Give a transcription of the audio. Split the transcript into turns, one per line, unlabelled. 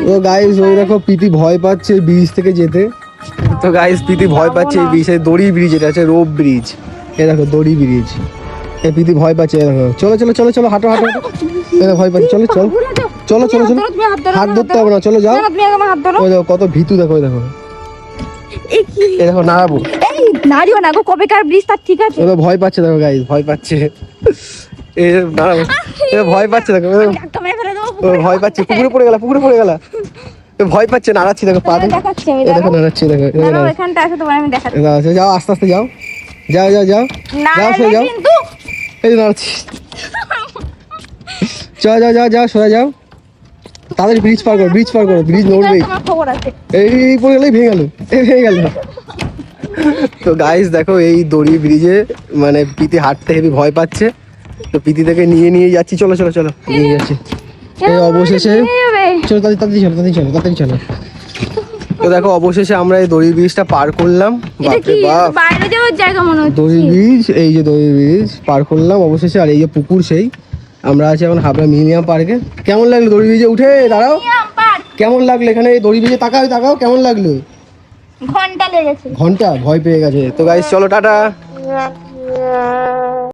তো গাইস ওই দেখো প্রীতি ভয় পাচ্ছে ব্রিজ থেকে যেতে। তো গাইস প্রীতি ভয় পাচ্ছে এই ব্রিজ, দড়ি ব্রিজ, এটা আছে রোপ ব্রিজ। এ দেখো দড়ি ব্রিজ, এ প্রীতি ভয় পাচ্ছে। এ দেখো চলো চলো চলো চলো, হাঁটো হাঁটো হাঁটো। ভয় পাচ্ছে, চলো চলো চলো চলো চলো, হাত ধরতে হবে না, চলো যাও। ওই দেখো কত ভীতু, দেখো ওই দেখো, এই দেখো নাড়াবো,
নাড়িও না গো, কবেকার ব্রিজ তার ঠিক আছে।
ভয় পাচ্ছে, দেখো গাইস ভয় পাচ্ছে, এই নাড়াবো, ভয় পাচ্ছে দেখো, ভয় পাচ্ছে, পুকুরে পড়ে গেল, পুকুরে পড়ে গেল, ভয় পাচ্ছে, নাড়াচ্ছি দেখো পা, দেখো নাড়াচ্ছি, দেখো
এখানটা আসো, তোমার আমি দেখাচ্ছি।
যাও আস্তে আস্তে যাও, যাও যাও যাও যাও, সরে যাও, এই নাড়াচ্ছি, যাও যাও যাও যাও, সরে যাও, তাদের ব্রিজ পার করো, ব্রিজ পার করো, ব্রিজ নড়বেই, এই পড়ে গেলেই ভেঙে গেল, এই ভেঙে গেল। তো গাইস দেখো এই দড়ি ব্রিজে মানে প্রীতি হাঁটতে হেবি ভয় পাচ্ছে, তো প্রীতি থেকে নিয়ে নিয়ে যাচ্ছি, চলো চলো চলো, নিয়ে যাচ্ছি। এই অবশেষে চলো, তাড়াতাড়ি চলো, তাড়াতাড়ি চলো, তাড়াতাড়ি চলো। তো দেখো অবশেষে আমরা এই দড়ি ব্রিজটা পার করলাম। বাপরে বাপ,
বাইরে যাওয়ার জায়গা মনে হচ্ছে।
দড়ি ব্রিজ, এই যে দড়ি ব্রিজ পার করলাম অবশেষে। আর এই যে পুকুর, সেই আমরা আছি এখন হাবড়া মিউজিয়াম পার্কে। কেমন লাগলো দড়ি ব্রিজে উঠে? দাঁড়াও, কেমন লাগলো এখানে দড়ি ব্রিজে? তাকাও তাকাও, কেমন লাগলো?
ঘন্টা লেগেছে,
ঘন্টা, ভয় পেয়ে গেছে। তো গাইস চলো টাটা।